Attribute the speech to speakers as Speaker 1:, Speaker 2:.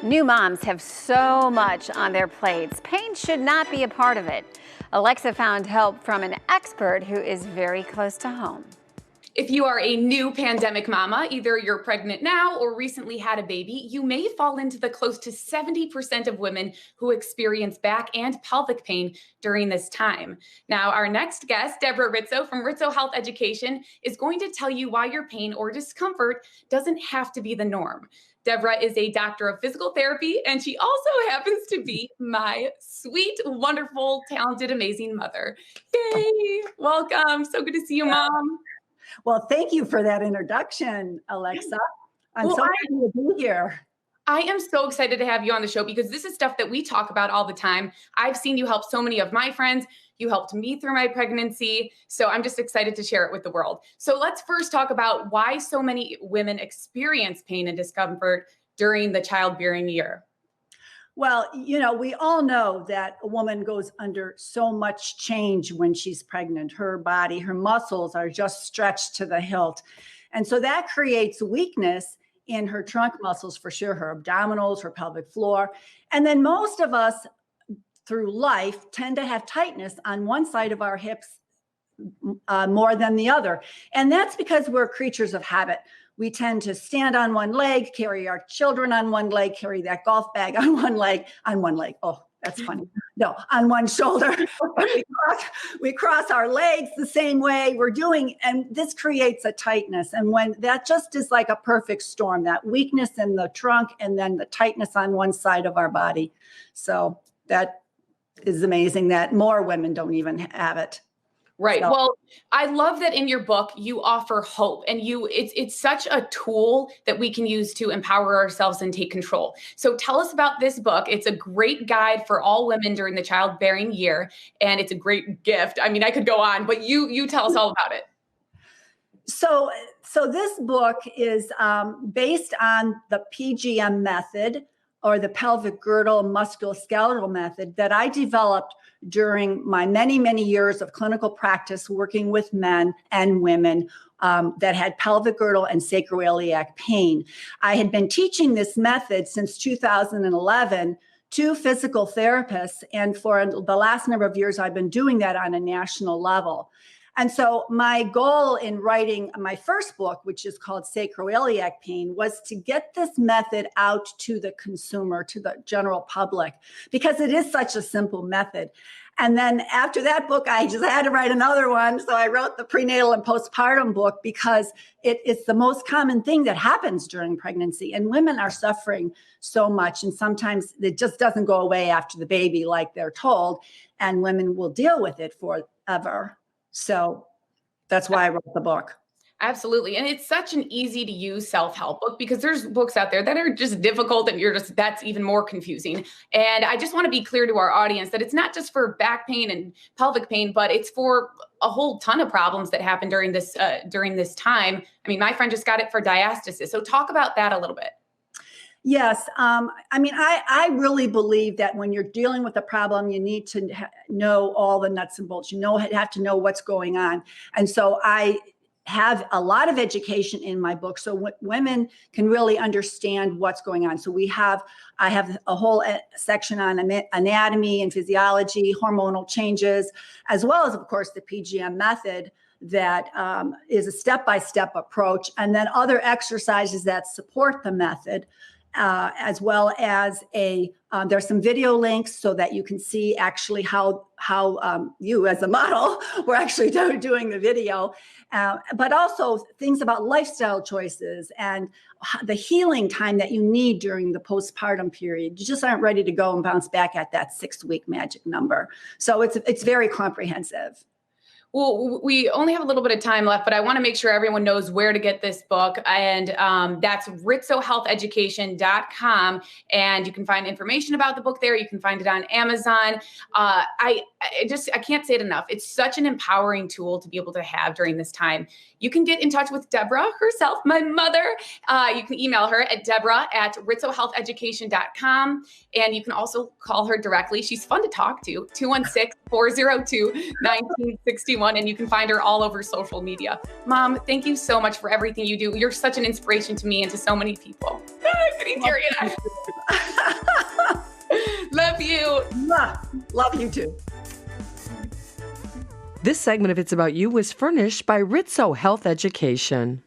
Speaker 1: New moms have so much on their plates. Pain should not be a part of it. Alexa found help from an expert who is very close to home.
Speaker 2: If you are a new pandemic mama, either you're pregnant now or recently had a baby, you may fall into the close to 70% of women who experience back and pelvic pain during this time. Now, our next guest, Deborah Riczo from Riczo Health Education, is going to tell you why your pain or discomfort doesn't have to be the norm. Deborah is a doctor of physical therapy, and she also happens to be my sweet, wonderful, talented, amazing mother. Yay! Welcome. So good to see you, Mom.
Speaker 3: Well, thank you for that introduction, Alexa. I'm so happy to be here.
Speaker 2: I am so excited to have you on the show because this is stuff that we talk about all the time. I've seen you help so many of my friends. You helped me through my pregnancy. So I'm just excited to share it with the world. So let's first talk about why so many women experience pain and discomfort during the childbearing year.
Speaker 3: Well, we all know that a woman goes under so much change when she's pregnant. Her body, her muscles are just stretched to the hilt. And so that creates weakness in her trunk muscles for sure, her abdominals, her pelvic floor. And then most of us through life tend to have tightness on one side of our hips more than the other. And that's because we're creatures of habit. We tend to stand on one leg, carry our children on one leg, carry that golf bag on one leg. Oh, that's funny. No, on one shoulder. we cross our legs the same way we're doing. And this creates a tightness. And when that just is like a perfect storm, that weakness in the trunk and then the tightness on one side of our body. So that is amazing that more women don't even have it.
Speaker 2: Right. So. Well, I love that in your book, you offer hope and it's such a tool that we can use to empower ourselves and take control. So tell us about this book. It's a great guide for all women during the childbearing year. And it's a great gift. I mean, I could go on, but you tell us all about it.
Speaker 3: So this book is based on the PGM method, or the pelvic girdle musculoskeletal method that I developed during my many, many years of clinical practice working with men and women that had pelvic girdle and sacroiliac pain. I had been teaching this method since 2011 to physical therapists, and for the last number of years, I've been doing that on a national level. And so my goal in writing my first book, which is called Sacroiliac Pain, was to get this method out to the consumer, to the general public, because it is such a simple method. And then after that book, I just had to write another one. So I wrote the prenatal and postpartum book because it's the most common thing that happens during pregnancy. And women are suffering so much. And sometimes it just doesn't go away after the baby like they're told. And women will deal with it forever. So that's why I wrote the book.
Speaker 2: Absolutely. And it's such an easy to use self-help book because there's books out there that are just difficult and that's even more confusing. And I just want to be clear to our audience that it's not just for back pain and pelvic pain, but it's for a whole ton of problems that happen during this time. I mean, my friend just got it for diastasis. So talk about that a little bit.
Speaker 3: Yes. I really believe that when you're dealing with a problem, you need to know all the nuts and bolts. Have to know what's going on. And so I have a lot of education in my book so women can really understand what's going on. So I have a whole section on anatomy and physiology, hormonal changes, as well as, of course, the PGM method that is a step-by-step approach, and then other exercises that support the method. As well as there's some video links so that you can see actually how you as a model were actually doing the video, but also things about lifestyle choices and the healing time that you need during the postpartum period. You just aren't ready to go and bounce back at that 6-week magic number. So it's very comprehensive.
Speaker 2: Well, we only have a little bit of time left, but I want to make sure everyone knows where to get this book. And that's RiczoHealthEducation.com. And you can find information about the book there. You can find it on Amazon. I can't say it enough. It's such an empowering tool to be able to have during this time. You can get in touch with Deborah herself, my mother. You can email her at Deborah@RiczoHealthEducation.com. And you can also call her directly. She's fun to talk to, 216-402-1961. And you can find her all over social media. Mom, thank you so much for everything you do. You're such an inspiration to me and to so many people. I'm getting teary-eyed. Love you.
Speaker 3: Mwah. Love you too.
Speaker 4: This segment of It's About You was furnished by Riczo Health Education.